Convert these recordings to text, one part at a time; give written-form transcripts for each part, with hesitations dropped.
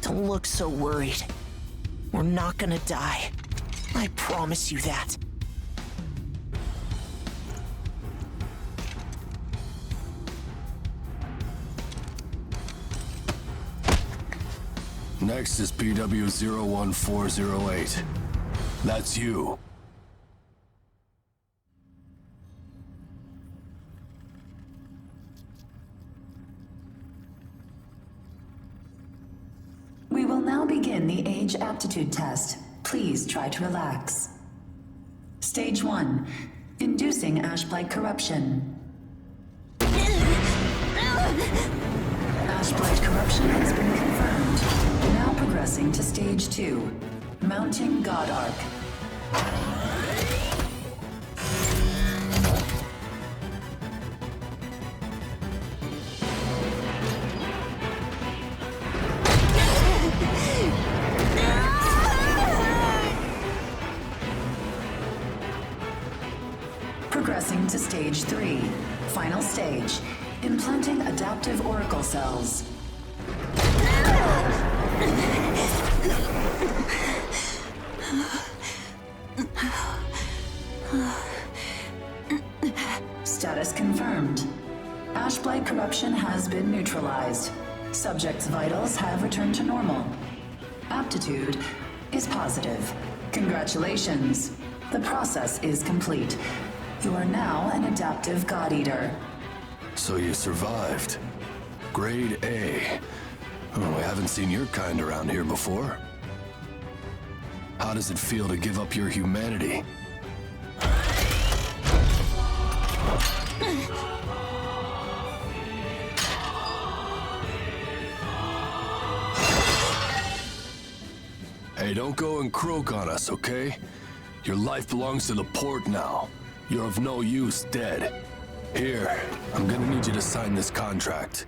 Don't look so worried. We're not gonna die. I promise you that. Next is PW01408. That's you. We will now begin the age aptitude test. Please try to relax. Stage 1. Inducing Ashblight corruption. Ashblight corruption has been confirmed. Now progressing to Stage 2. Mounting God Arc. Progressing to Stage 3. Final stage. Implanting adaptive oracle cells. Status confirmed. Ashblight corruption has been neutralized. Subject's vitals have returned to normal. Aptitude is positive. Congratulations. The process is complete. You are now an adaptive God Eater. So you survived. Grade A. Oh, we haven't seen your kind around here before. How does it feel to give up your humanity? Hey, don't go and croak on us, okay? Your life belongs to the port now. You're of no use dead. Here, I'm gonna need you to sign this contract.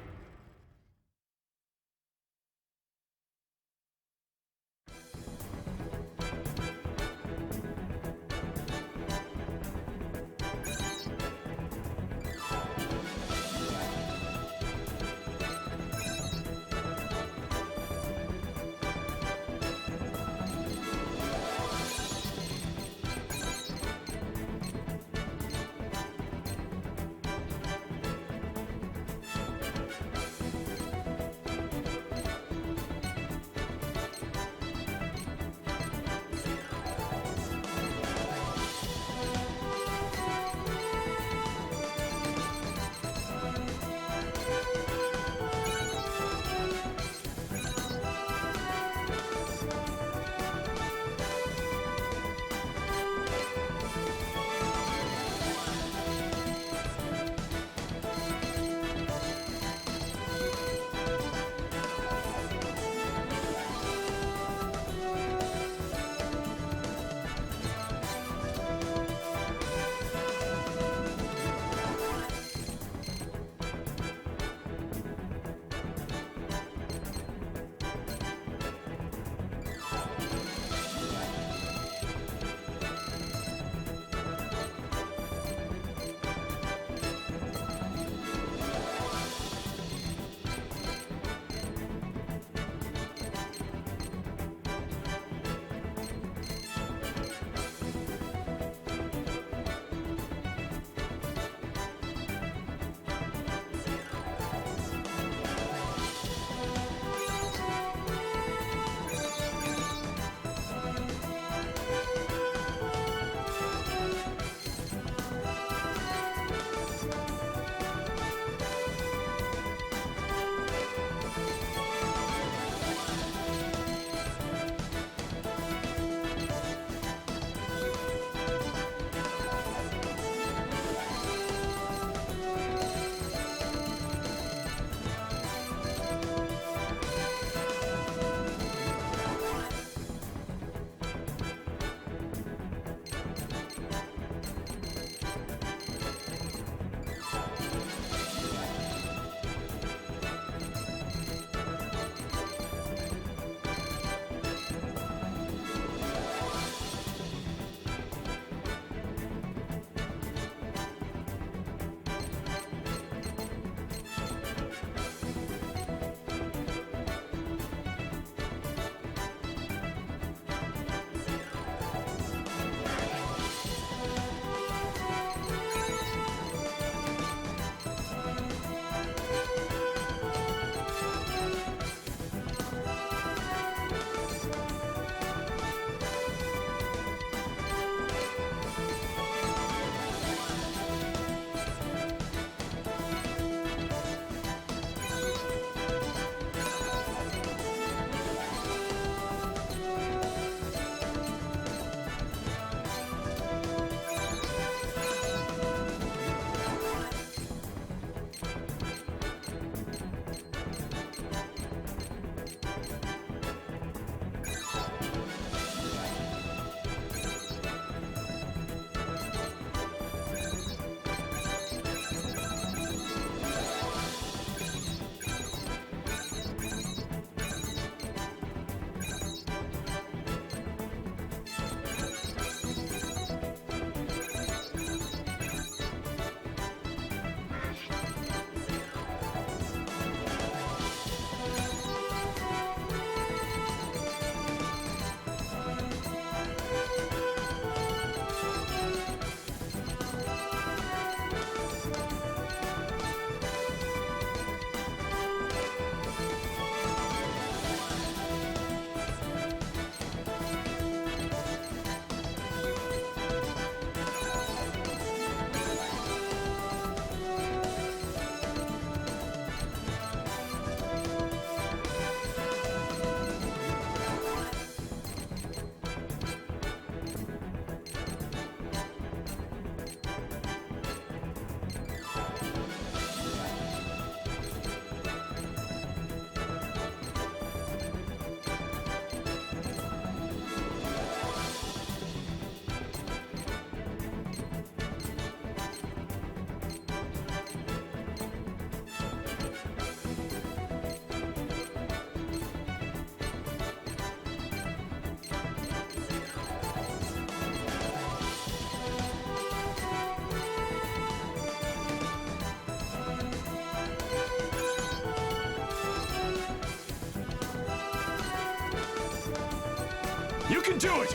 You can do it!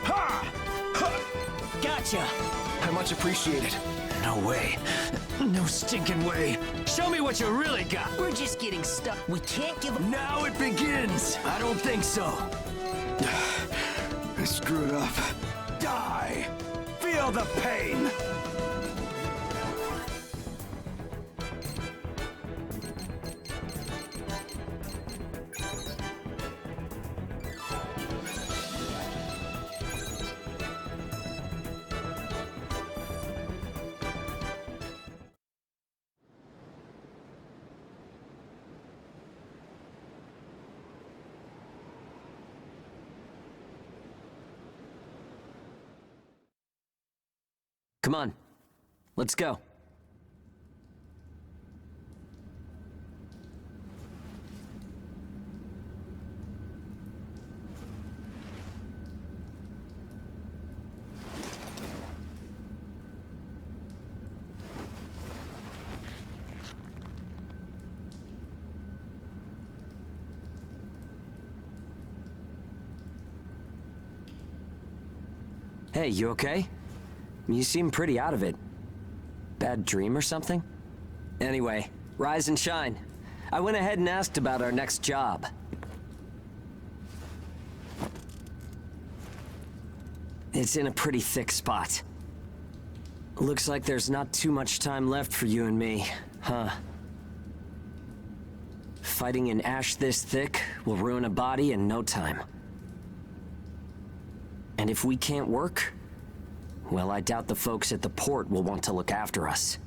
Ha! Ha! Gotcha! I much appreciate it. No way. No stinking way. Show me what you really got! We're just getting stuck. We can't give up. Now it begins! I don't think so. I screwed up. Die! Feel the pain! Come on, let's go. Hey, you okay? You seem pretty out of it. Bad dream or something? Anyway, rise and shine. I went ahead and asked about our next job. It's in a pretty thick spot. Looks like there's not too much time left for you and me, huh? Fighting an ash this thick will ruin a body in no time. And if we can't work, well, I doubt the folks at the port will want to look after us.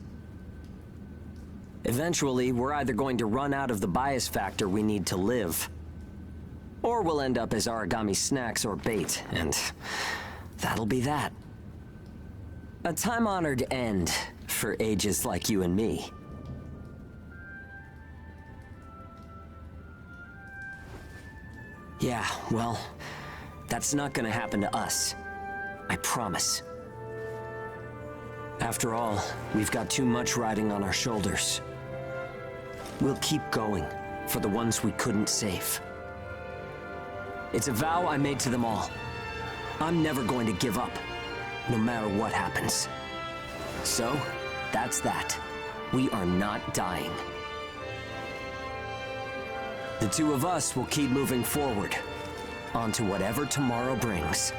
Eventually, we're either going to run out of the bias factor we need to live, or we'll end up as Aragami snacks or bait, and that'll be that. A time-honored end for ages like you and me. Yeah, well, that's not gonna happen to us. I promise. After all, we've got too much riding on our shoulders. We'll keep going for the ones we couldn't save. It's a vow I made to them all. I'm never going to give up, no matter what happens. So, that's that. We are not dying. The two of us will keep moving forward, on to whatever tomorrow brings.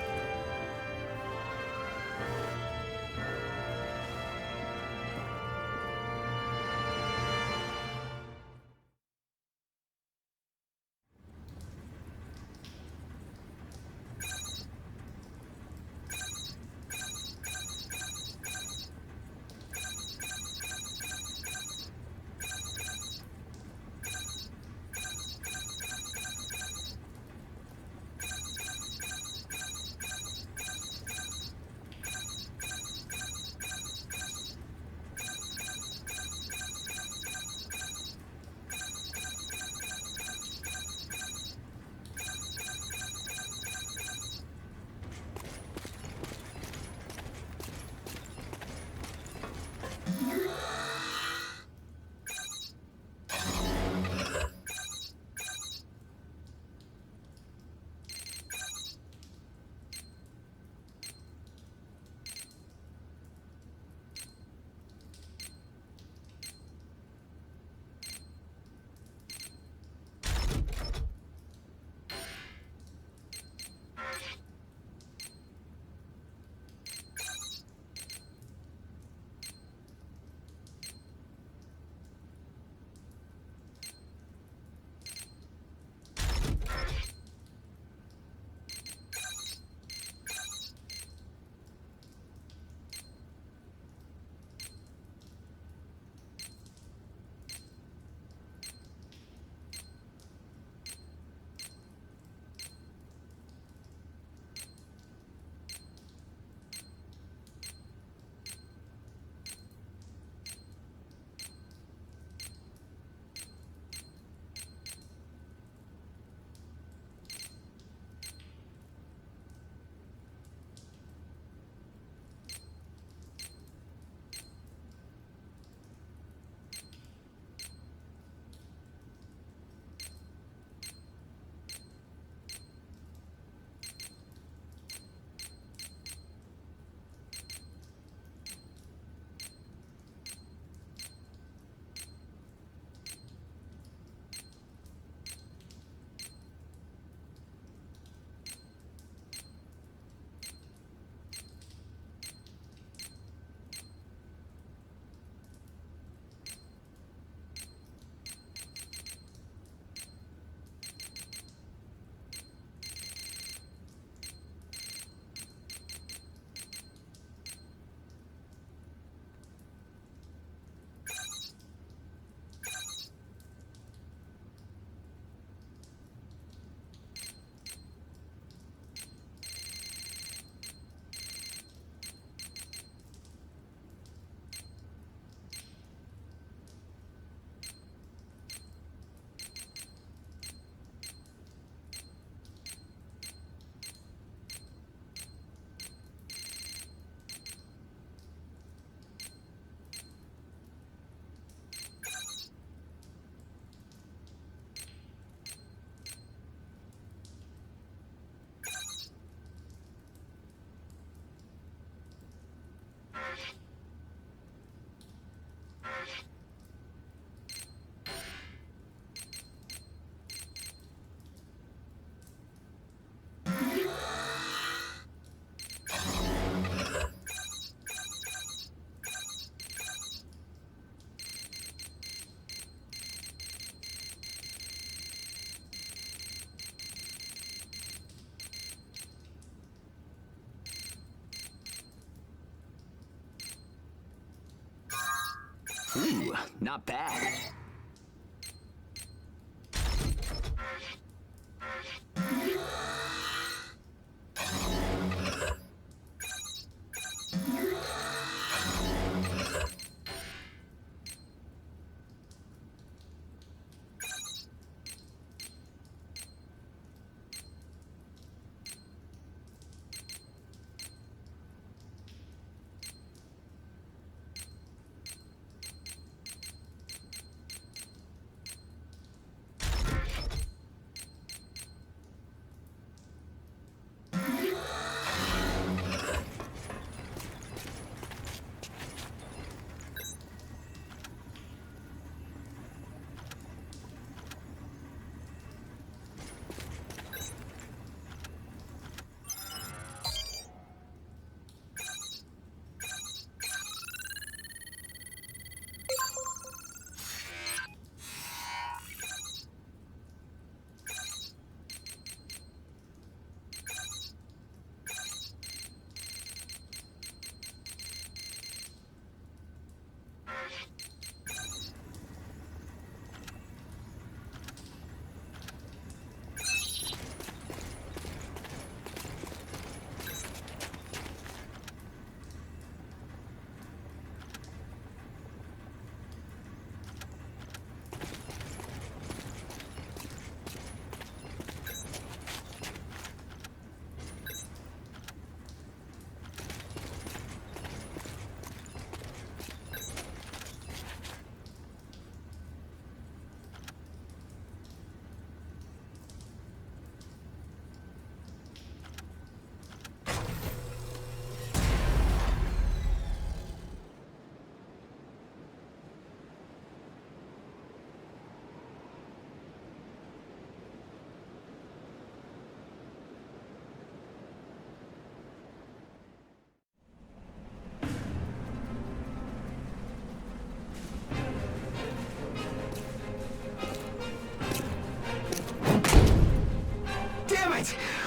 not bad.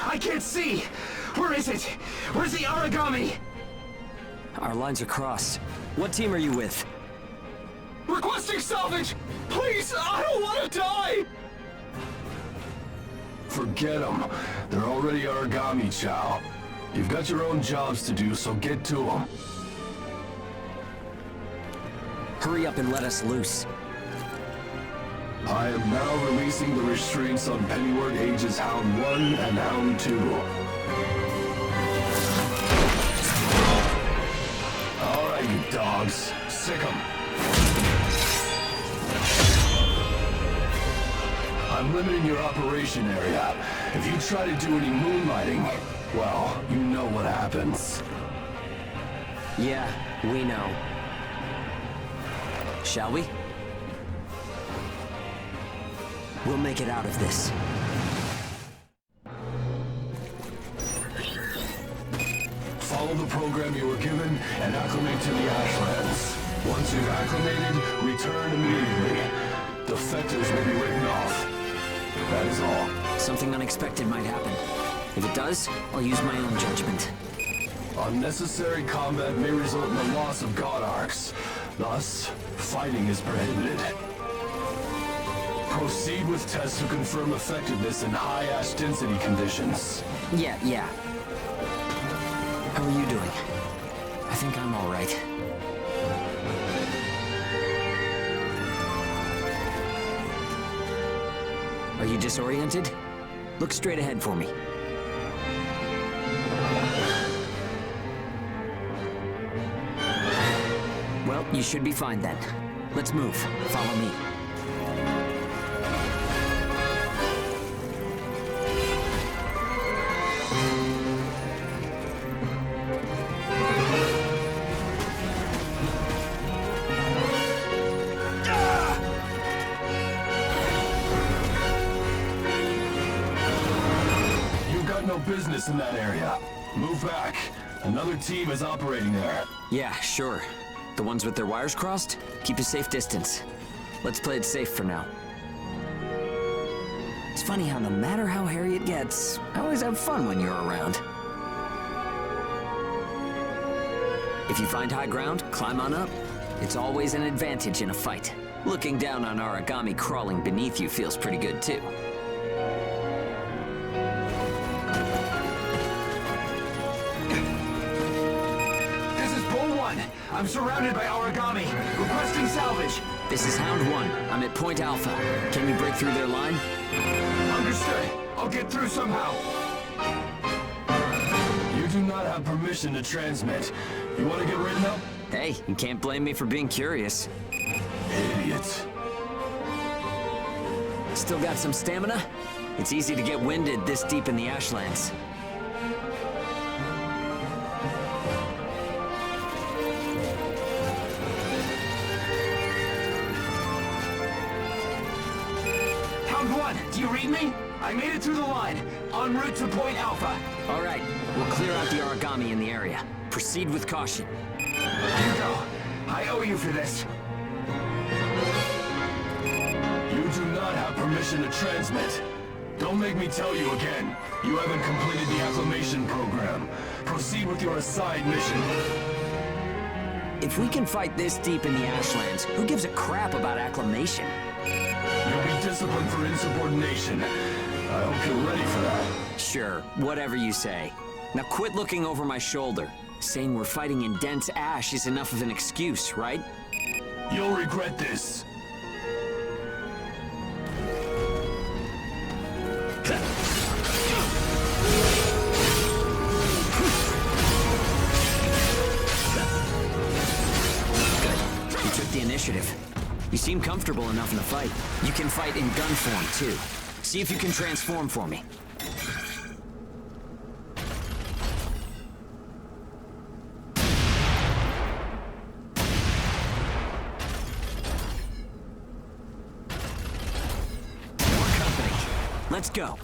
I can't see! Where is it? Where's the Aragami? Our lines are crossed. What team are you with? Requesting salvage! Please, I don't want to die! Forget them. They're already Aragami, Chow. You've got your own jobs to do, so get to them. Hurry up and let us loose. I am now releasing the restraints on Pennyward Ages Hound 1 and Hound 2. Alright, you dogs. Sick 'em. I'm limiting your operation area. If you try to do any moonlighting, well, you know what happens. Yeah, we know. Shall we? We'll make it out of this. Follow the program you were given and acclimate to the Ashlands. Once you've acclimated, return immediately. Defectors will be written off. That is all. Something unexpected might happen. If it does, I'll use my own judgment. Unnecessary combat may result in the loss of God Arcs. Thus, fighting is prohibited. Proceed with tests to confirm effectiveness in high ash density conditions. Yeah. How are you doing? I think I'm all right. Are you disoriented? Look straight ahead for me. Well, you should be fine then. Let's move. Follow me. No business in that area. Move back. Another team is operating there. Yeah, sure. The ones with their wires crossed? Keep a safe distance. Let's play it safe for now. It's funny how no matter how hairy it gets, I always have fun when you're around. If you find high ground, climb on up. It's always an advantage in a fight. Looking down on Aragami crawling beneath you feels pretty good, too. This is Bull 1. I'm surrounded by Aragami. Requesting salvage. This is Hound 1. I'm at Point Alpha. Can you break through their line? Understood. I'll get through somehow. You do not have permission to transmit. You want to get written up? Hey, you can't blame me for being curious. Idiots. Still got some stamina? It's easy to get winded this deep in the Ashlands. Hound 1, do you read me? I made it through the line. En route to Point Alpha. All right, we'll clear out the Aragami in the area. Proceed with caution. Hugo, I owe you for this. You do not have permission to transmit. Don't make me tell you again. You haven't completed the acclimation program. Proceed with your assigned mission. If we can fight this deep in the Ashlands, who gives a crap about acclimation? You'll be disciplined for insubordination. I hope you're ready for that. Sure, whatever you say. Now quit looking over my shoulder. Saying we're fighting in dense ash is enough of an excuse, right? You'll regret this. Good. You took the initiative. You seem comfortable enough in the fight. You can fight in gun form, too. See if you can transform for me. More company. Let's go.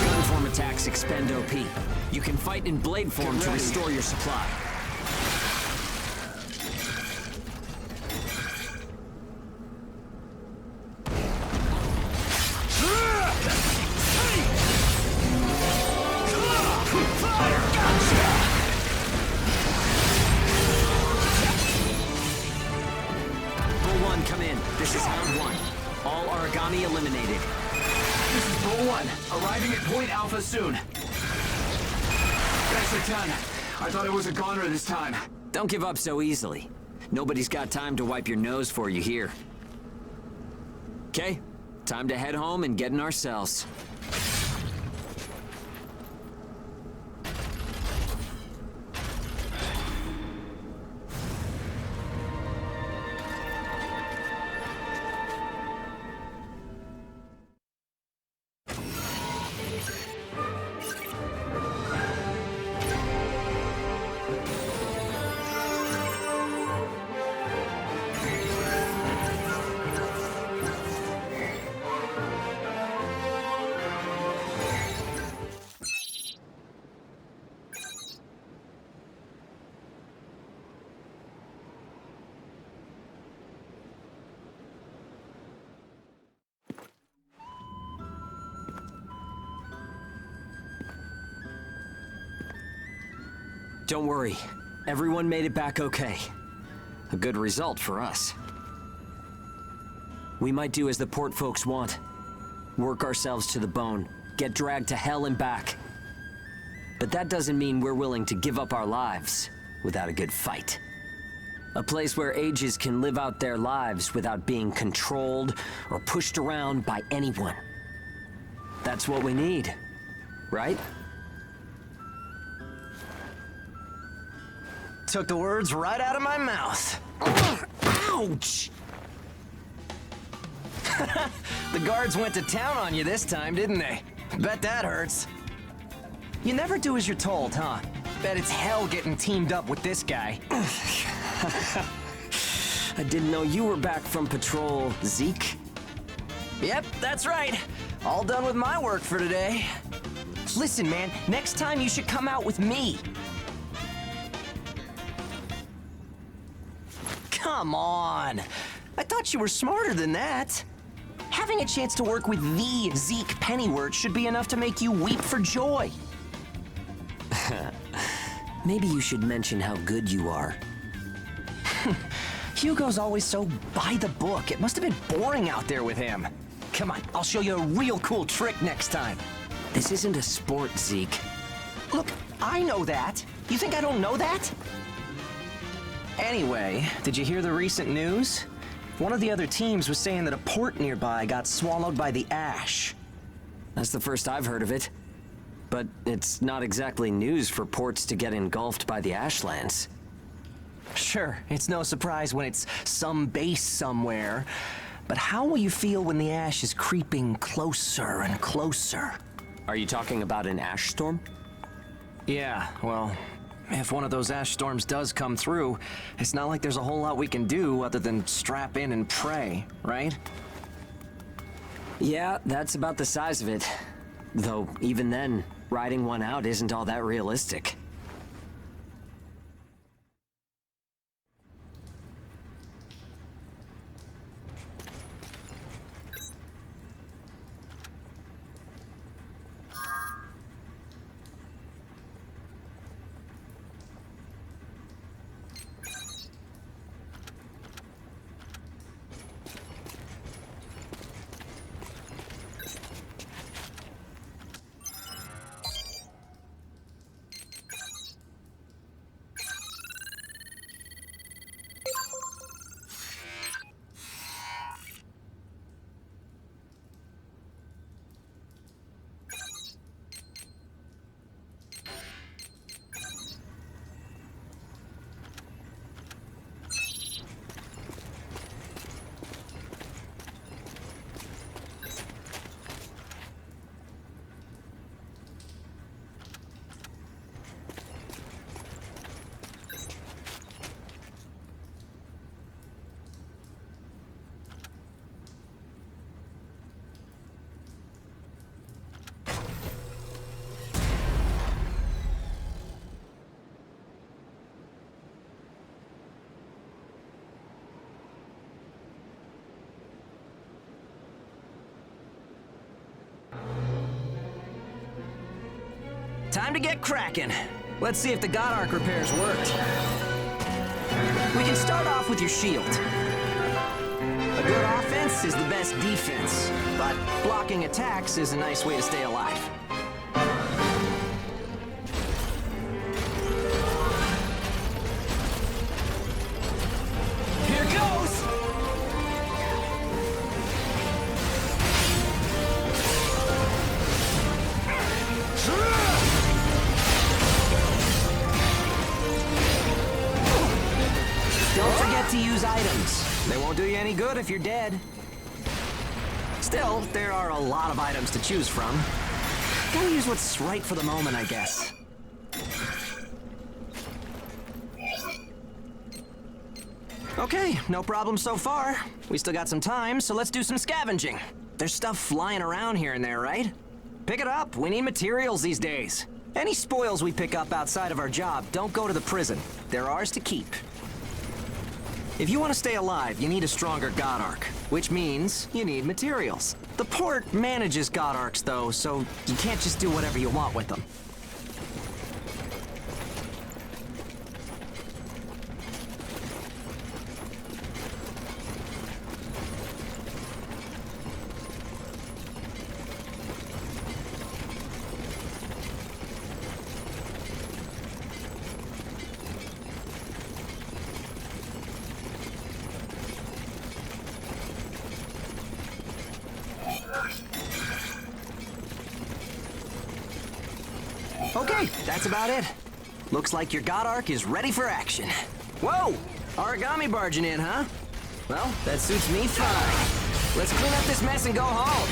Gun form attacks expend OP. You can fight in blade form to restore your supply. Bull 1, come in. This is Hound 1. All Aragami eliminated. This is Bull 1, arriving at Point Alpha soon. Nicely done. I thought it was a goner this time. Don't give up so easily. Nobody's got time to wipe your nose for you here. Okay, time to head home and get in our cells. Don't worry. Everyone made it back okay. A good result for us. We might do as the port folks want. Work ourselves to the bone. Get dragged to hell and back. But that doesn't mean we're willing to give up our lives without a good fight. A place where ages can live out their lives without being controlled or pushed around by anyone. That's what we need, right? Took the words right out of my mouth. Ouch! The guards went to town on you this time, didn't they? Bet that hurts. You never do as you're told, huh? Bet it's hell getting teamed up with this guy. I didn't know you were back from patrol, Zeke. Yep, that's right. All done with my work for today. Listen, man, next time you should come out with me. Come on. I thought you were smarter than that. Having a chance to work with the Zeke Pennyworth should be enough to make you weep for joy. Maybe you should mention how good you are. Hugo's always so by the book. It must have been boring out there with him. Come on, I'll show you a real cool trick next time. This isn't a sport, Zeke. Look, I know that. You think I don't know that? Anyway, did you hear the recent news? One of the other teams was saying that a port nearby got swallowed by the ash. That's the first I've heard of it. But it's not exactly news for ports to get engulfed by the Ashlands. Sure, it's no surprise when it's some base somewhere. But how will you feel when the ash is creeping closer and closer? Are you talking about an ash storm? Yeah, well, if one of those ash storms does come through, it's not like there's a whole lot we can do other than strap in and pray, right? Yeah, that's about the size of it. Though, even then, riding one out isn't all that realistic. Time to get cracking. Let's see if the God Arc repairs worked. We can start off with your shield. A good offense is the best defense, but blocking attacks is a nice way to stay alive. Here goes! Don't forget to use items. They won't do you any good if you're dead. Still, there are a lot of items to choose from. Gotta use what's right for the moment, I guess. Okay, no problem so far. We still got some time, so let's do some scavenging. There's stuff flying around here and there, right? Pick it up. We need materials these days. Any spoils we pick up outside of our job don't go to the prison. They're ours to keep. If you want to stay alive, you need a stronger God Arc, which means you need materials. The port manages God Arcs, though, so you can't just do whatever you want with them. Okay, that's about it. Looks like your God Arc is ready for action. Whoa! Origami barging in, huh? Well, that suits me fine. Let's clean up this mess and go home.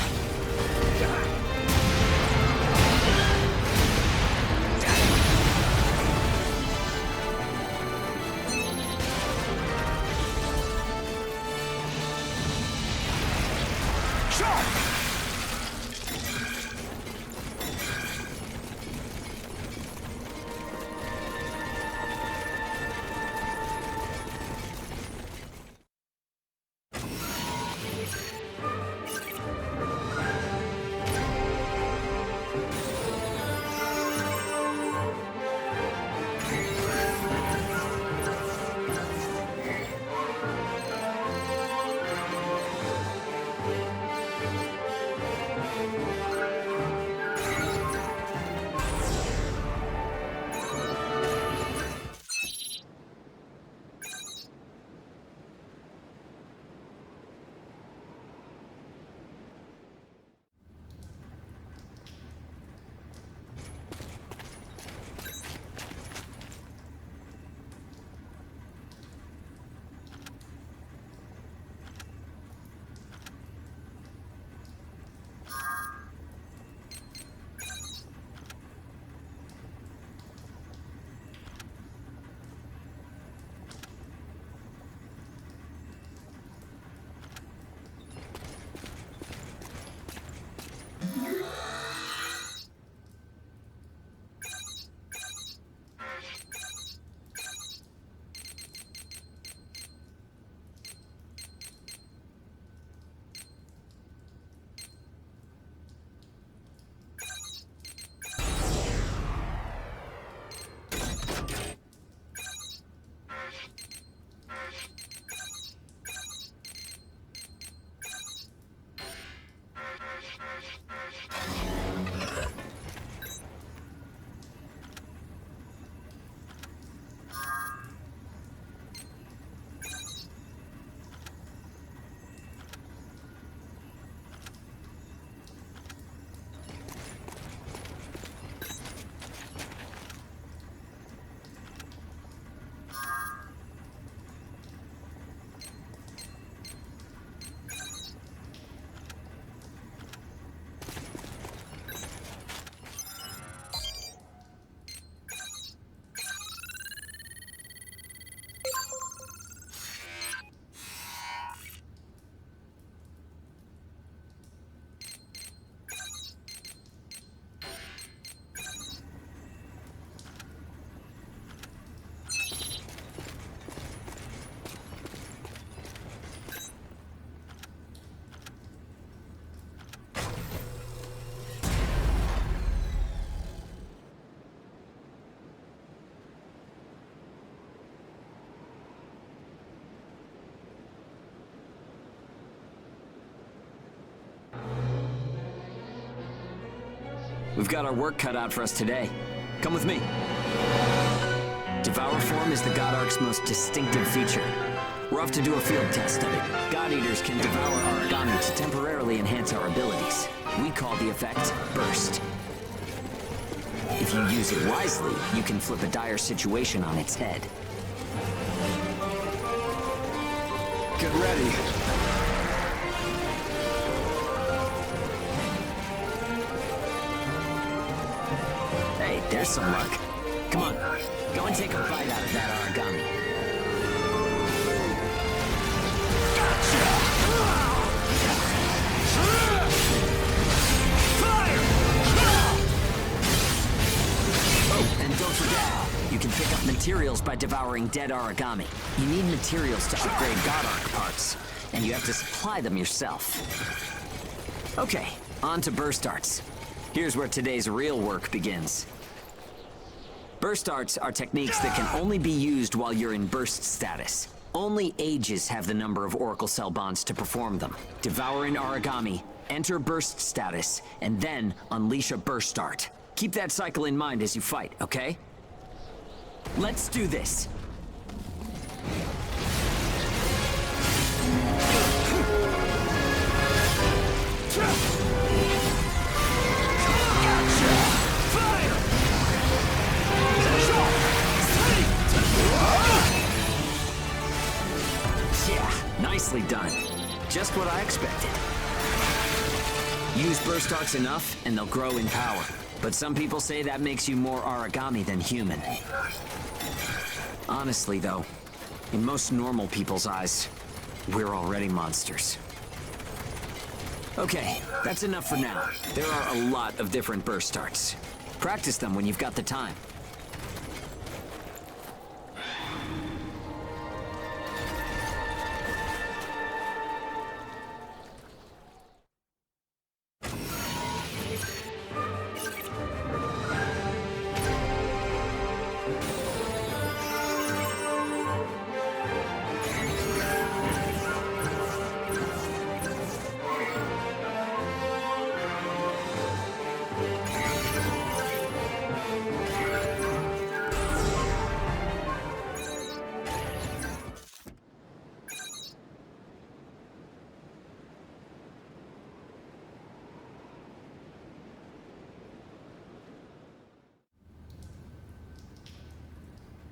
We've got our work cut out for us today. Come with me. Devour form is the God Ark's most distinctive feature. We're off to do a field test of it. God Eaters can devour origami to temporarily enhance our abilities. We call the effect Burst. If you use it wisely, you can flip a dire situation on its head. Get ready. Hey, there's some luck. Come on, go and take a bite out of that origami. Oh, and don't forget, you can pick up materials by devouring dead origami. You need materials to upgrade God Ark parts, and you have to supply them yourself. Okay, on to burst arts. Here's where today's real work begins. Burst arts are techniques that can only be used while you're in burst status. Only Ages have the number of Oracle Cell bonds to perform them. Devour an origami, enter burst status, and then unleash a burst art. Keep that cycle in mind as you fight, okay? Let's do this! Nicely done. Just what I expected. Use burst arts enough, and they'll grow in power. But some people say that makes you more origami than human. Honestly, though, in most normal people's eyes, we're already monsters. Okay, that's enough for now. There are a lot of different burst arts. Practice them when you've got the time.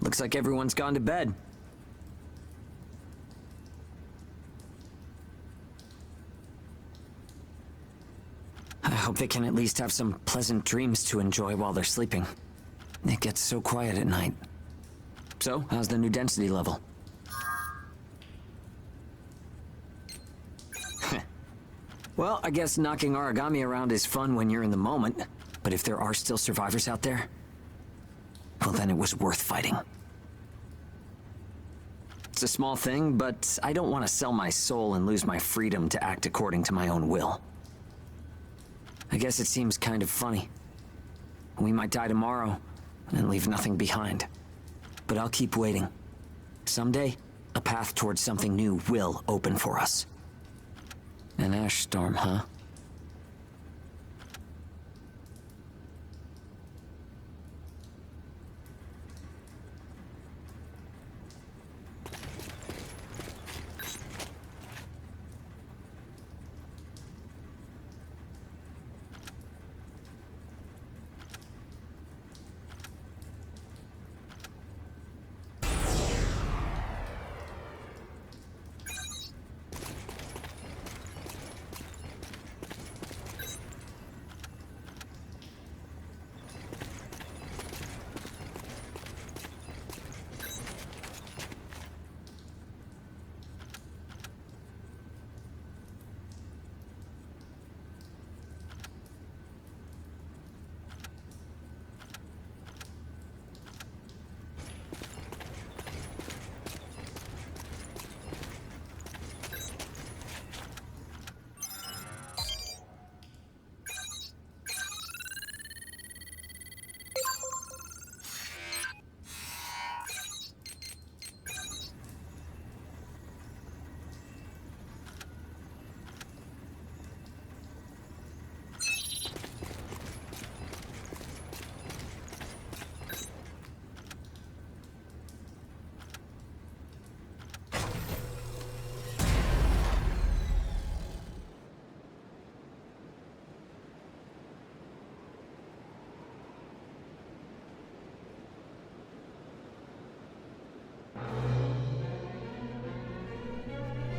Looks like everyone's gone to bed. I hope they can at least have some pleasant dreams to enjoy while they're sleeping. It gets so quiet at night. So, how's the new density level? Well, I guess knocking origami around is fun when you're in the moment, but if there are still survivors out there, well then it was worth fighting. It's a small thing, but I don't want to sell my soul and lose my freedom to act according to my own will. I guess it seems kind of funny. We might die tomorrow and leave nothing behind. But I'll keep waiting. Someday, a path towards something new will open for us. An ash storm, huh?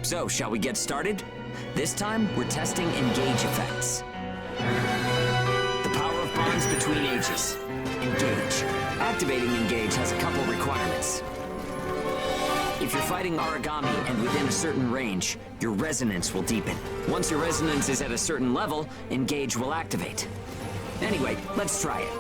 So, shall we get started? This time, we're testing engage effects. The power of bonds between ages. Engage. Activating engage has a couple requirements. If you're fighting origami and within a certain range, your resonance will deepen. Once your resonance is at a certain level, engage will activate. Anyway, let's try it.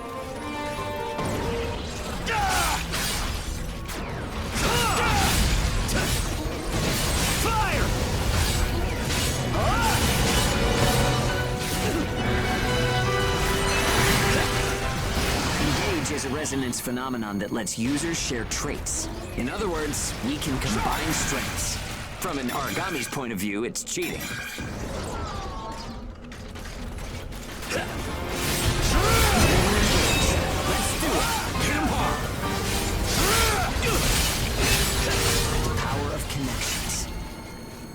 Is a resonance phenomenon that lets users share traits. In other words, we can combine strengths. From an origami's point of view, it's cheating. Let's do it! Hit 'em hard! The power of connections.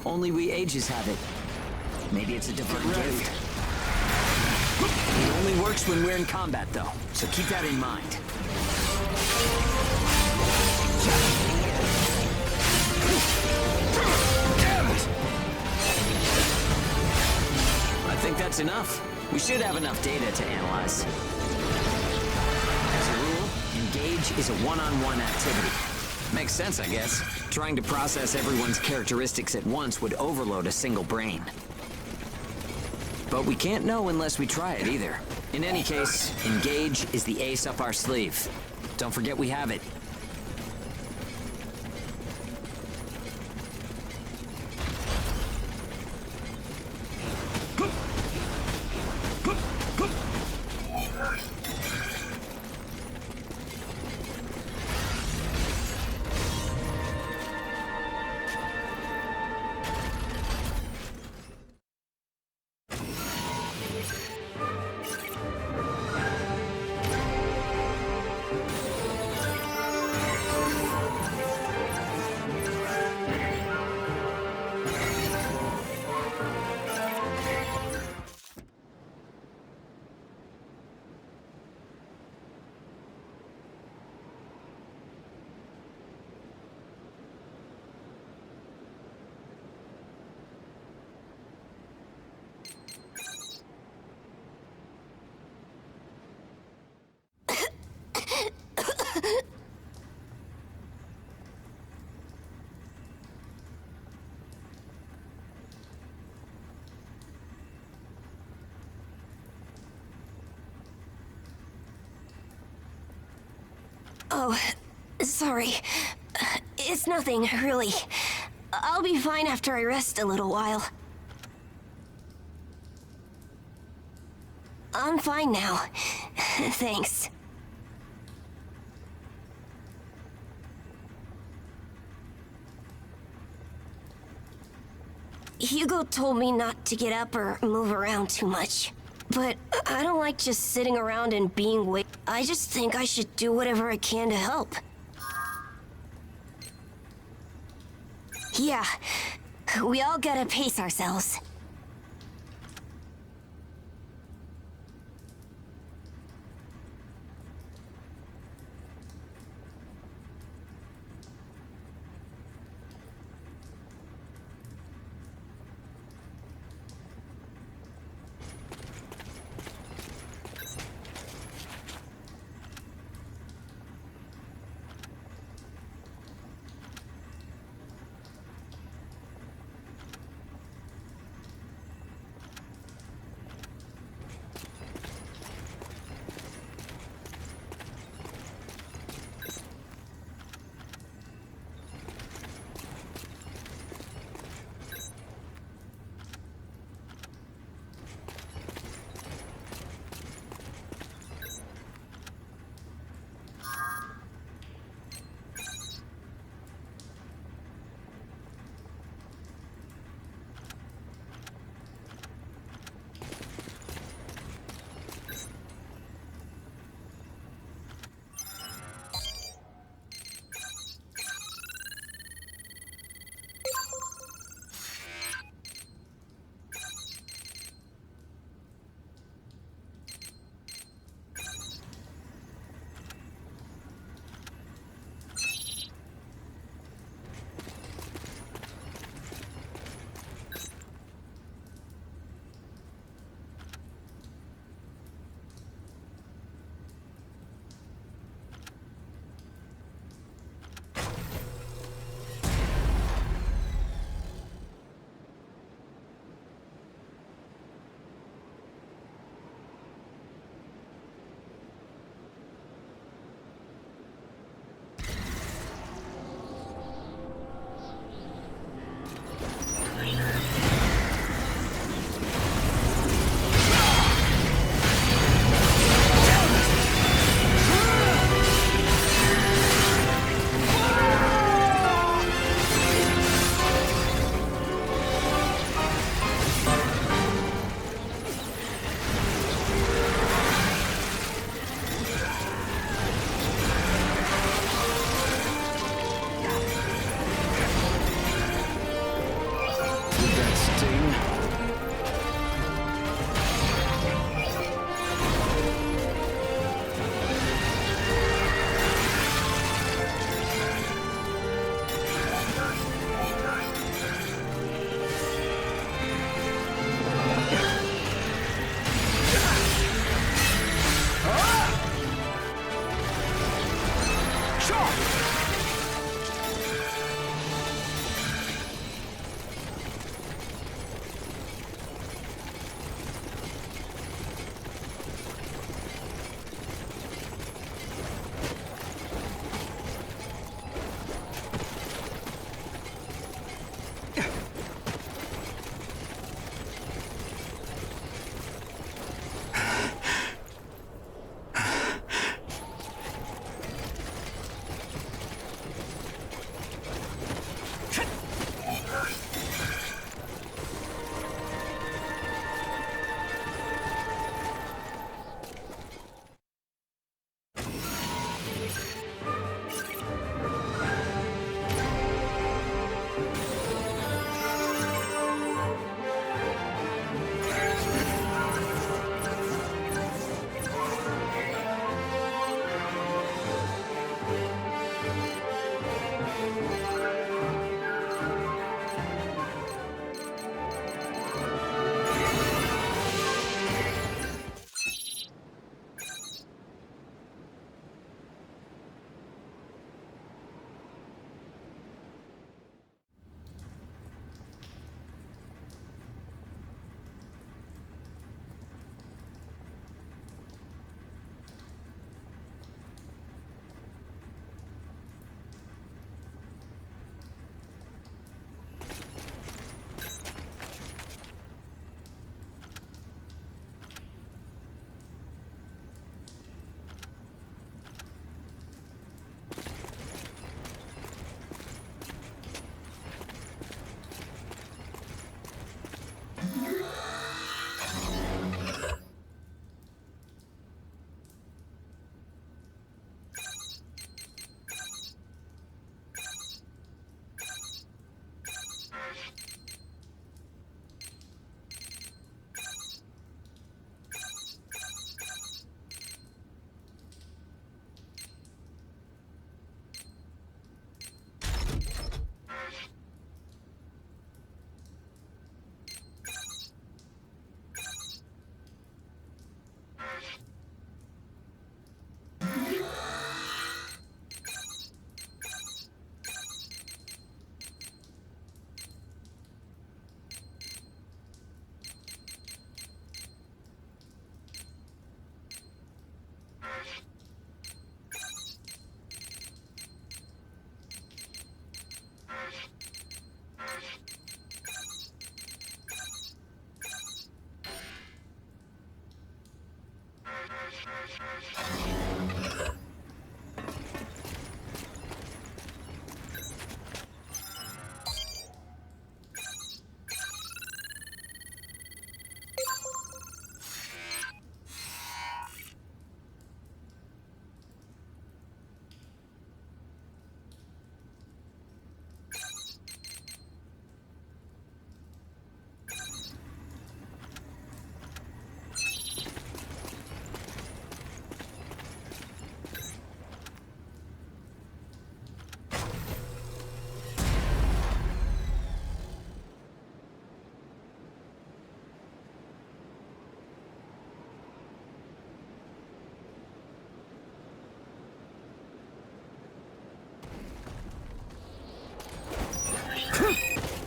Only we ages have it. Maybe it's a divine gift. It only works when we're in combat, though, so keep that in mind. Damn it! I think that's enough. We should have enough data to analyze. As a rule, engage is a one-on-one activity. Makes sense, I guess. Trying to process everyone's characteristics at once would overload a single brain. But we can't know unless we try it either. In any case, engage is the ace up our sleeve. Don't forget we have it. Oh, sorry. It's nothing, really. I'll be fine after I rest a little while. I'm fine now. Thanks. Hugo told me not to get up or move around too much. But I don't like just sitting around and being I just think I should do whatever I can to help. Yeah, we all gotta pace ourselves.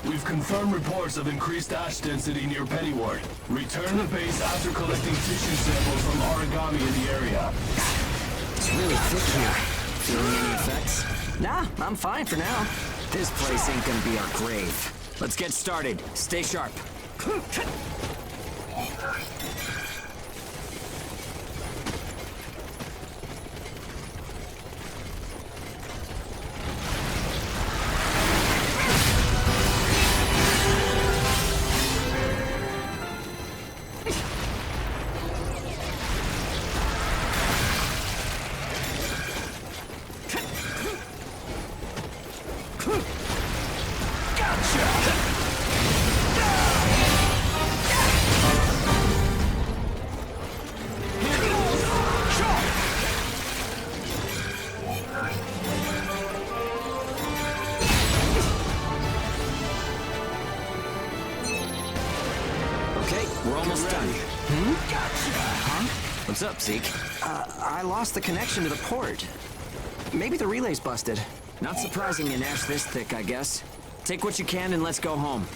We've confirmed reports of increased ash density near Pennyward. Return to base after collecting tissue samples from origami in the area. It's really thick here. Feeling any effects? Nah, I'm fine for now. This place ain't gonna be our grave. Let's get started. Stay sharp. We're almost done. What's up, Zeke? I lost the connection to the port. Maybe the relay's busted. Not surprising in ash this thick, I guess. Take what you can and let's go home.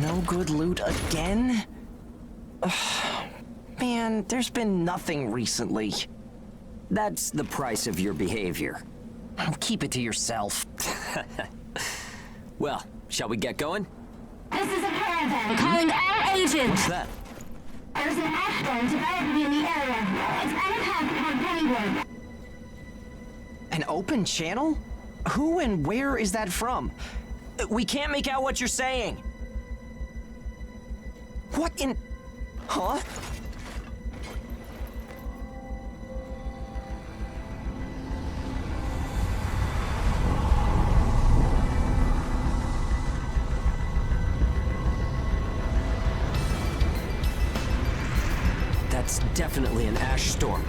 No good loot again? Ugh. Man, there's been nothing recently. That's the price of your behavior. Keep it to yourself. Well, shall we get going? This is a caravan calling all agents. What's that? There's an ash storm developing in the area. It's at a path toward Pennyward. An open channel? Who and where is that from? We can't make out what you're saying. What in... Huh? That's definitely an ash storm.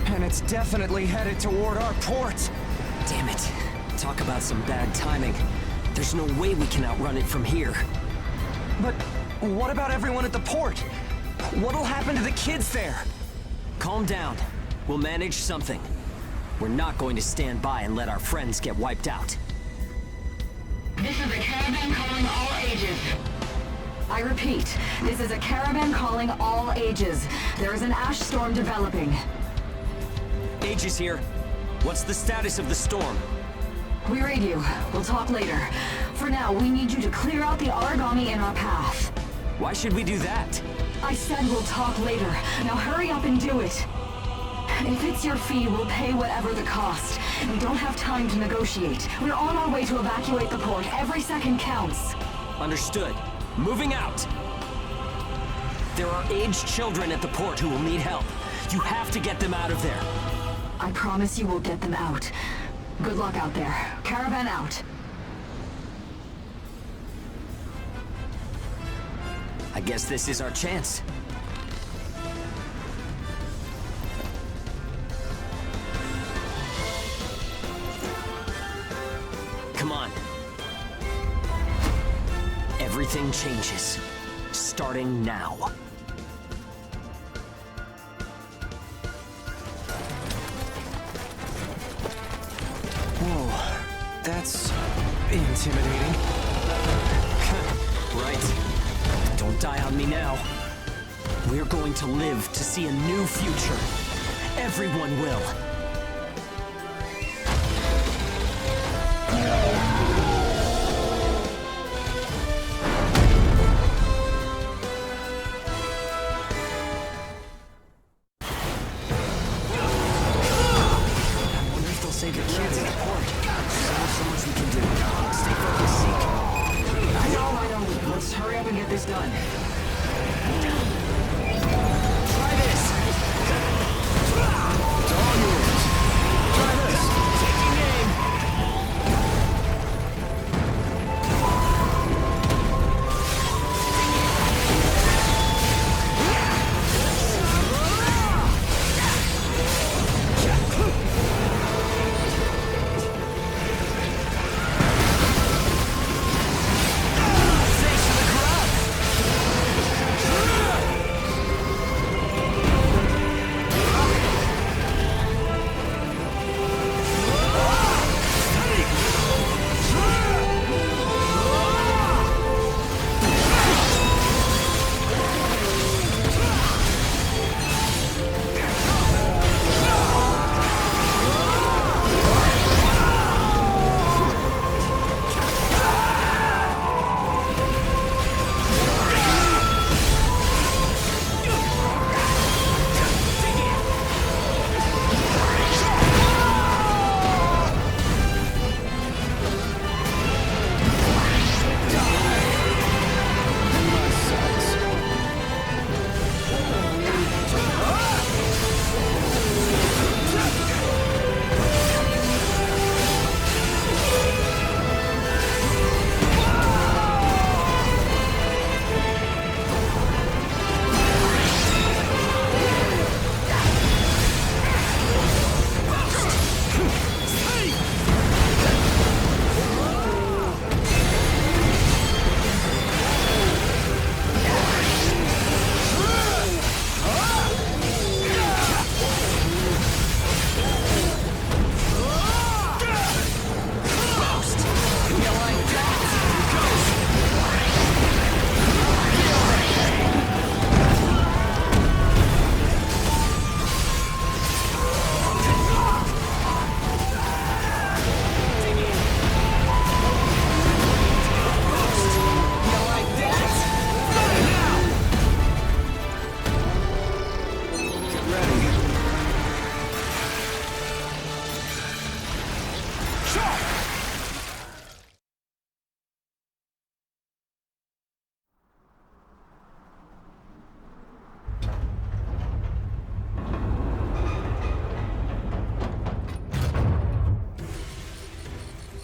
And it's definitely headed toward our port. Damn it. Talk about some bad timing. There's no way we can outrun it from here. But what about everyone at the port? What'll happen to the kids there? Calm down. We'll manage something. We're not going to stand by and let our friends get wiped out. This is a caravan calling all ages. I repeat, this is a caravan calling all ages. There is an ash storm developing. Aegis here. What's the status of the storm? We read you. We'll talk later. For now, we need you to clear out the origami in our path. Why should we do that? I said we'll talk later. Now hurry up and do it. If it's your fee, we'll pay whatever the cost. We don't have time to negotiate. We're on our way to evacuate the port. Every second counts. Understood. Moving out! There are aged children at the port who will need help. You have to get them out of there. I promise you we'll get them out. Good luck out there. Caravan out. I guess this is our chance. Come on. Everything changes. Starting now. Whoa, that's intimidating. Right. Don't die on me now. We're going to live to see a new future. Everyone will. Save the kids in the port. So much we can do. Stay focused, Zeke. I know. Let's hurry up and get this done. Try this! It's all yours. Try this! Taking aim!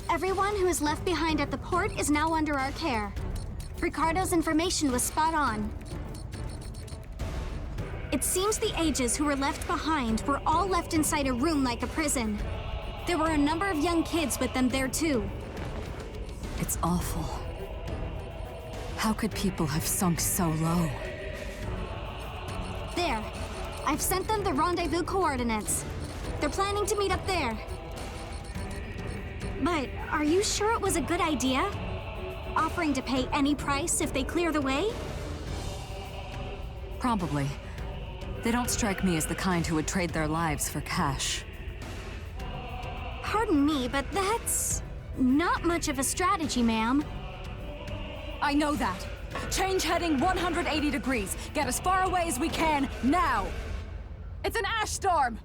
Everyone who is left behind at the port is now under our care. Ricardo's information was spot on. It seems the Ages who were left behind were all left inside a room like a prison. There were a number of young kids with them there too. It's awful. How could people have sunk so low? There. I've sent them the rendezvous coordinates. They're planning to meet up there. But are you sure it was a good idea? Offering to pay any price if they clear the way? Probably. They don't strike me as the kind who would trade their lives for cash. Pardon me, but that's not much of a strategy, ma'am. I know that. Change heading 180 degrees. Get as far away as we can, now! It's an ash storm!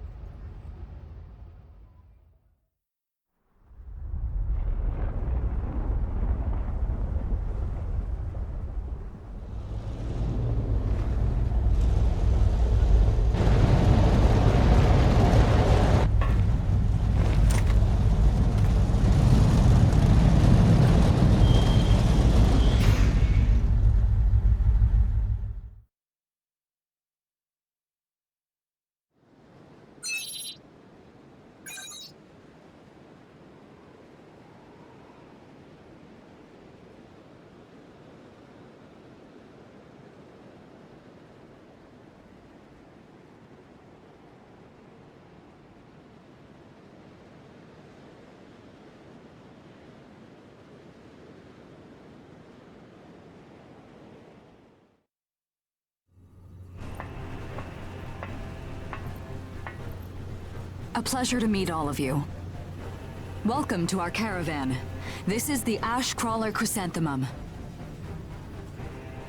A pleasure to meet all of you. Welcome to our caravan. This is the Ash Crawler Chrysanthemum.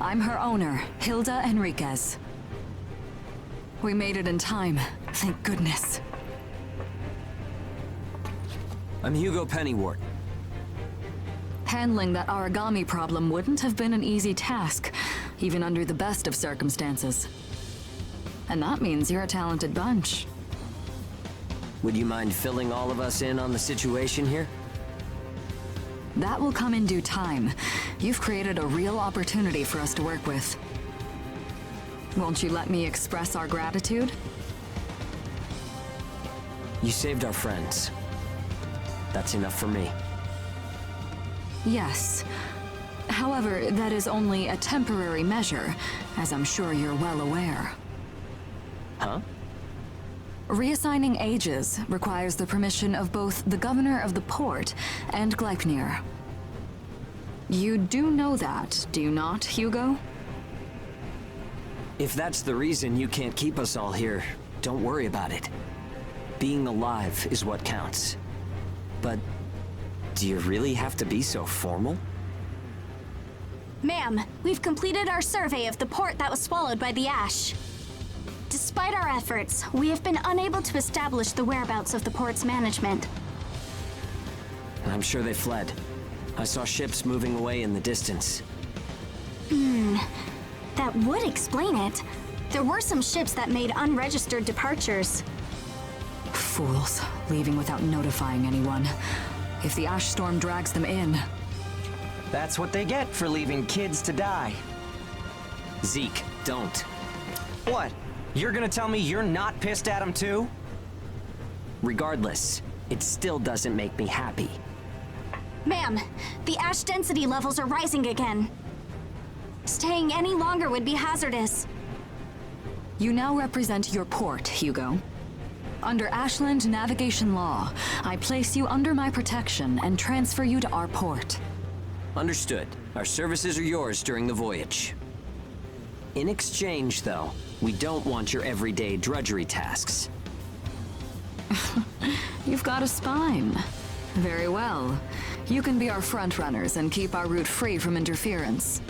I'm her owner, Hilda Enriquez. We made it in time, thank goodness. I'm Hugo Pennywort. Handling that origami problem wouldn't have been an easy task, even under the best of circumstances. And that means you're a talented bunch. Would you mind filling all of us in on the situation here? That will come in due time. You've created a real opportunity for us to work with. Won't you let me express our gratitude? You saved our friends. That's enough for me. Yes. However, that is only a temporary measure, as I'm sure you're well aware. Huh? Reassigning ages requires the permission of both the governor of the port and Gleipnir. You do know that, do you not, Hugo? If that's the reason you can't keep us all here, don't worry about it. Being alive is what counts. But do you really have to be so formal? Ma'am, we've completed our survey of the port that was swallowed by the ash. Despite our efforts, we have been unable to establish the whereabouts of the port's management. I'm sure they fled. I saw ships moving away in the distance. That would explain it. There were some ships that made unregistered departures. Fools, leaving without notifying anyone. If the ash storm drags them in... That's what they get for leaving kids to die. Zeke, don't. What? You're gonna tell me you're not pissed at him too? Regardless, it still doesn't make me happy. Ma'am, the ash density levels are rising again. Staying any longer would be hazardous. You now represent your port, Hugo. Under Ashland navigation law, I place you under my protection and transfer you to our port. Understood. Our services are yours during the voyage. In exchange, though, we don't want your everyday drudgery tasks. You've got a spine. Very well. You can be our front runners and keep our route free from interference.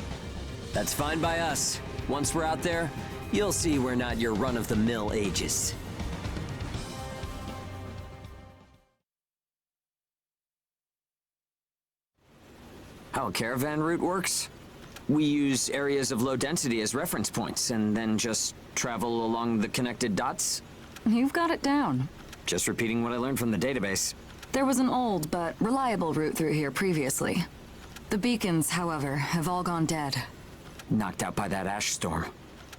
That's fine by us. Once we're out there, you'll see we're not your run-of-the-mill ages. How a caravan route works? We use areas of low density as reference points, and then just travel along the connected dots? You've got it down. Just repeating what I learned from the database. There was an old but reliable route through here previously. The beacons, however, have all gone dead. Knocked out by that ash storm.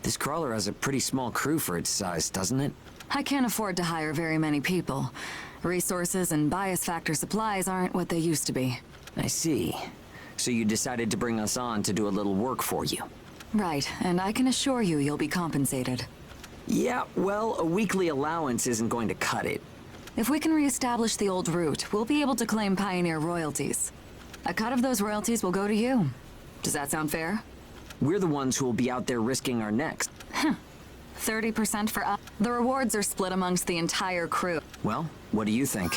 This crawler has a pretty small crew for its size, doesn't it? I can't afford to hire very many people. Resources and bias factor supplies aren't what they used to be. I see. So you decided to bring us on to do a little work for you. Right, and I can assure you you'll be compensated. Yeah, well, a weekly allowance isn't going to cut it. If we can reestablish the old route, we'll be able to claim Pioneer royalties. A cut of those royalties will go to you. Does that sound fair? We're the ones who will be out there risking our necks. 30% for us. The rewards are split amongst the entire crew. Well, what do you think?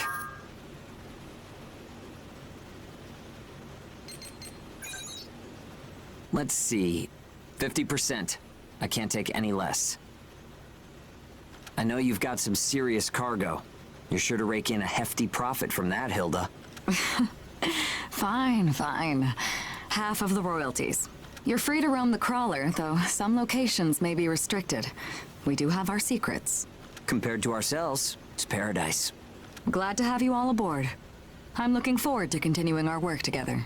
Let's see. 50%. I can't take any less. I know you've got some serious cargo. You're sure to rake in a hefty profit from that, Hilda. Fine, fine. Half of the royalties. You're free to roam the crawler, though some locations may be restricted. We do have our secrets. Compared to ourselves, it's paradise. Glad to have you all aboard. I'm looking forward to continuing our work together.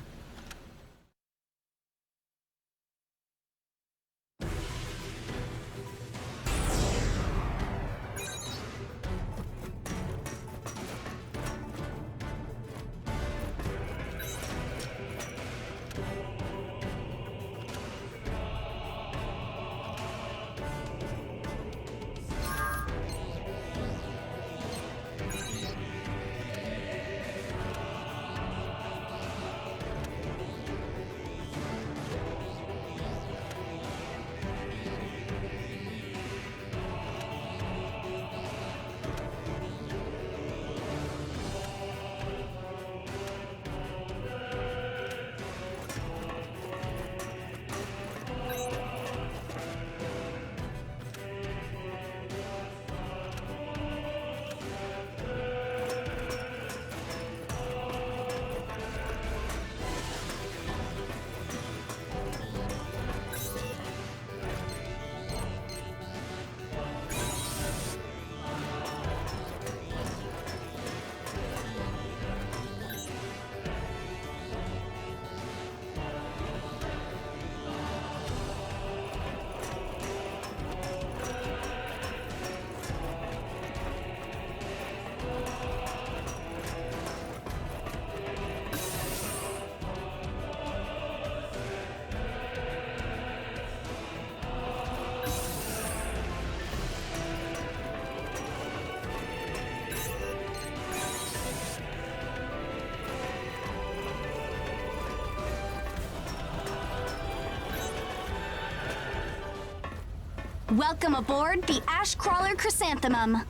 Welcome aboard the Ashcrawler Chrysanthemum.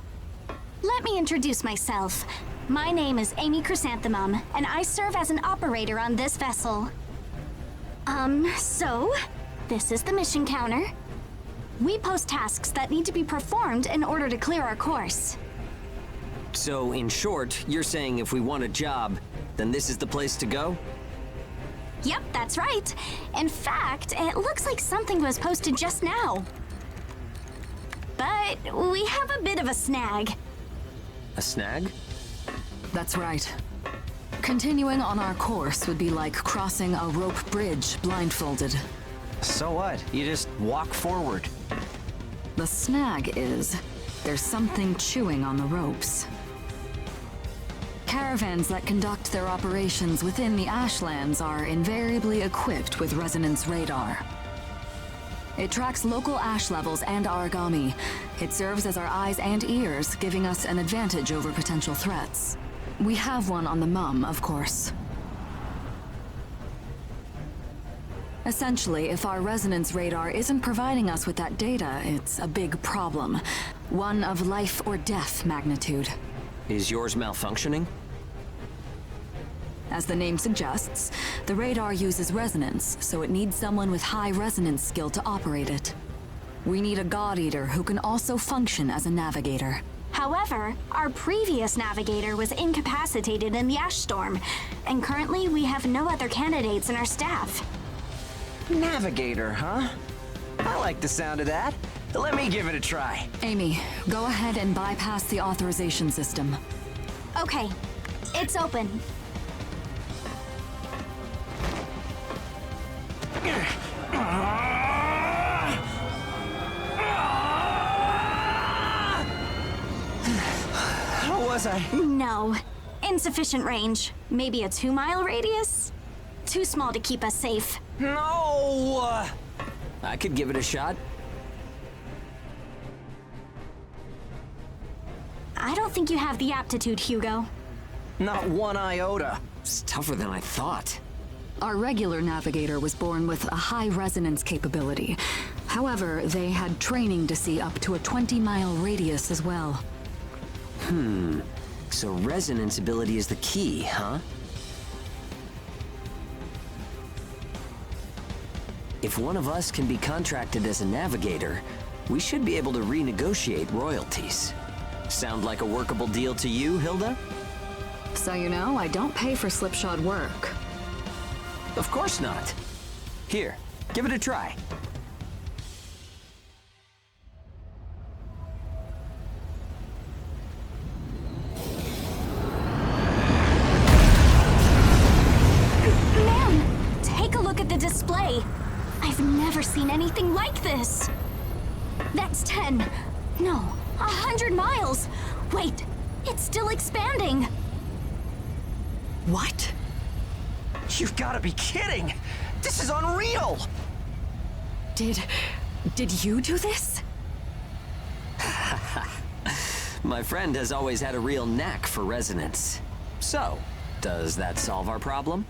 Let me introduce myself. My name is Amy Chrysanthemum, and I serve as an operator on this vessel. So, this is the mission counter. We post tasks that need to be performed in order to clear our course. So, in short, you're saying if we want a job, then this is the place to go? Yep, that's right. In fact, it looks like something was posted just now. But we have a bit of a snag. A snag? That's right. Continuing on our course would be like crossing a rope bridge blindfolded. So what? You just walk forward. The snag is, there's something chewing on the ropes. Caravans that conduct their operations within the Ashlands are invariably equipped with resonance radar. It tracks local ash levels and origami. It serves as our eyes and ears, giving us an advantage over potential threats. We have one on the Mum, of course. Essentially, if our resonance radar isn't providing us with that data, it's a big problem. One of life or death magnitude. Is yours malfunctioning? As the name suggests, the radar uses resonance, so it needs someone with high resonance skill to operate it. We need a God Eater who can also function as a navigator. However, our previous navigator was incapacitated in the ash storm, and currently we have no other candidates in our staff. Navigator, huh? I like the sound of that. Let me give it a try. Amy, go ahead and bypass the authorization system. Okay, it's open. How was I? No. Insufficient range. Maybe a 2-mile radius? Too small to keep us safe. No! I could give it a shot. I don't think you have the aptitude, Hugo. Not one iota. It's tougher than I thought. Our regular navigator was born with a high resonance capability. However, they had training to see up to a 20-mile radius as well. So resonance ability is the key, huh? If one of us can be contracted as a navigator, we should be able to renegotiate royalties. Sound like a workable deal to you, Hilda? So you know, I don't pay for slipshod work. Of course not. Here, give it a try. Man, take a look at the display. I've never seen anything like this. That's 10. No, 100 miles. Wait, it's still expanding. What? You've got to be kidding! This is unreal! Did you do this? My friend has always had a real knack for resonance. So, does that solve our problem?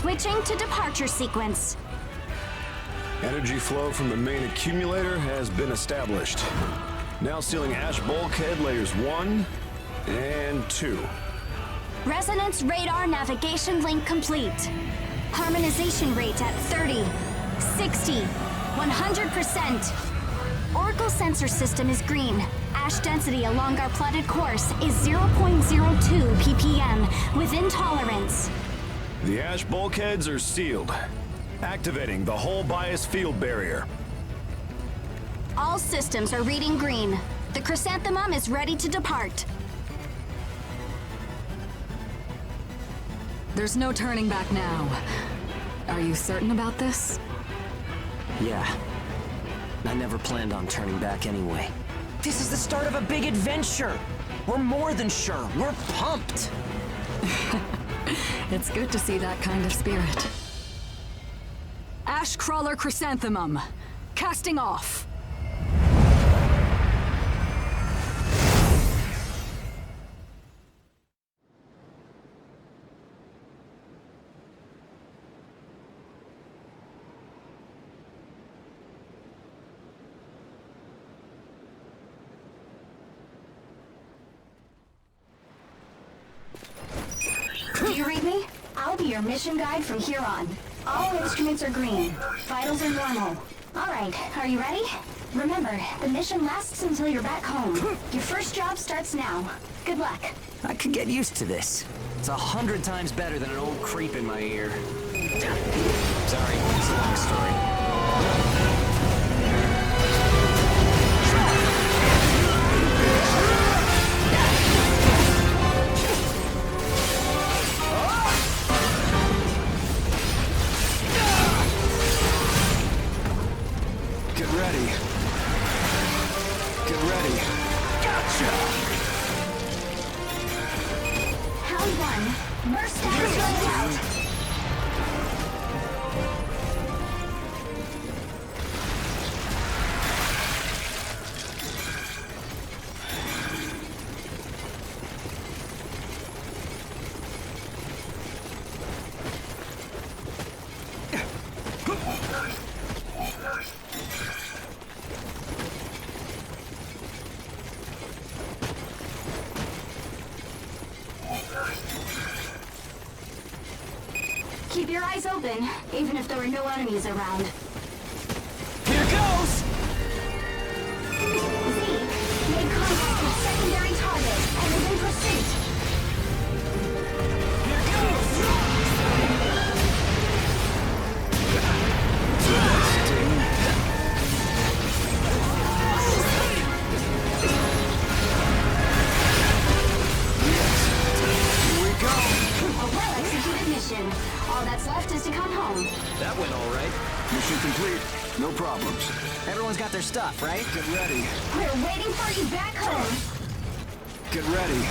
Switching to departure sequence. Energy flow from the main accumulator has been established. Now sealing ash bulkhead layers 1 and 2. Resonance radar navigation link complete. Harmonization rate at 30, 60, 100%. Oracle sensor system is green. Ash density along our plotted course is 0.02 ppm, within tolerance. The ash bulkheads are sealed. Activating the hull bias field barrier. All systems are reading green. The chrysanthemum is ready to depart. There's no turning back now. Are you certain about this? Yeah. I never planned on turning back anyway. This is the start of a big adventure. We're more than sure. We're pumped. It's good to see that kind of spirit. Ashcrawler Chrysanthemum, casting off. Do you read me? I'll be your mission guide from here on. All instruments are green. Vitals are normal. Alright, are you ready? Remember, the mission lasts until you're back home. Your first job starts now. Good luck. I could get used to this. It's 100 times better than an old creep in my ear. Sorry, it's a long story. Get ready. Get ready. Gotcha! Hound 1, burst status going out. Keep your eyes open, even if there are no enemies around. Here goes! Zeke made contact with secondary target and is in pursuit. Here goes! Here we go! A well-executed mission. All that's left is to come home. That went all right. Mission complete. No problems. Everyone's got their stuff, right? Get ready. We're waiting for you back home. Get ready.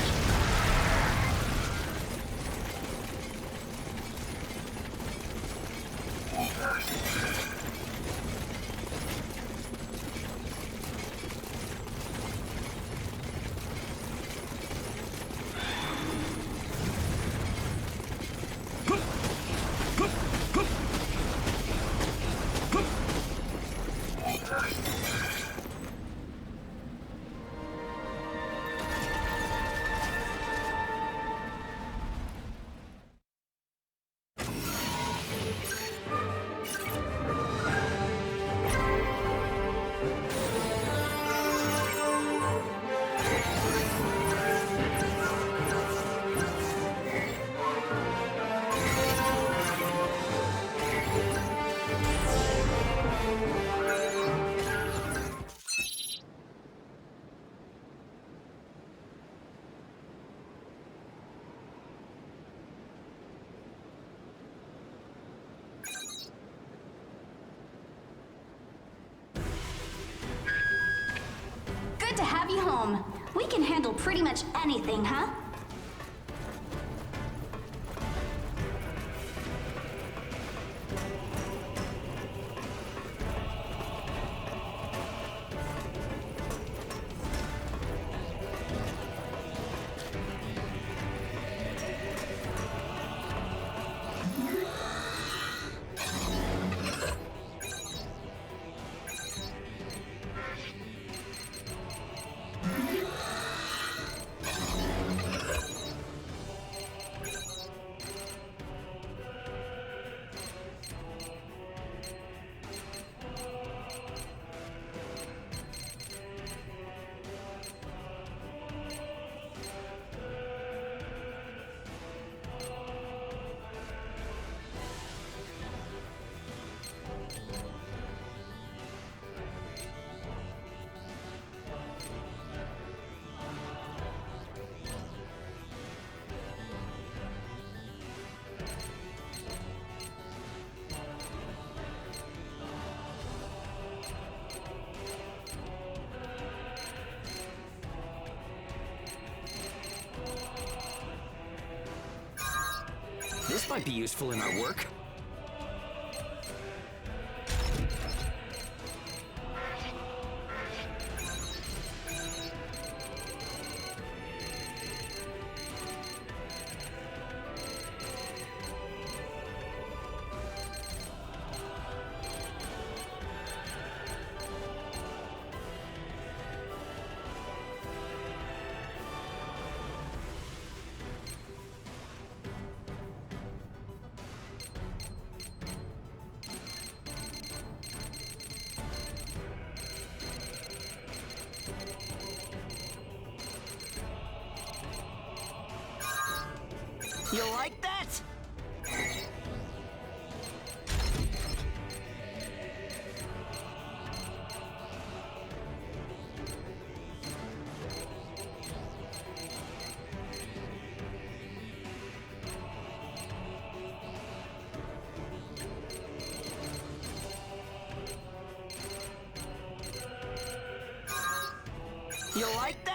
Good to have you home. We can handle pretty much anything, huh? This might be useful in our work. You like that? You like that?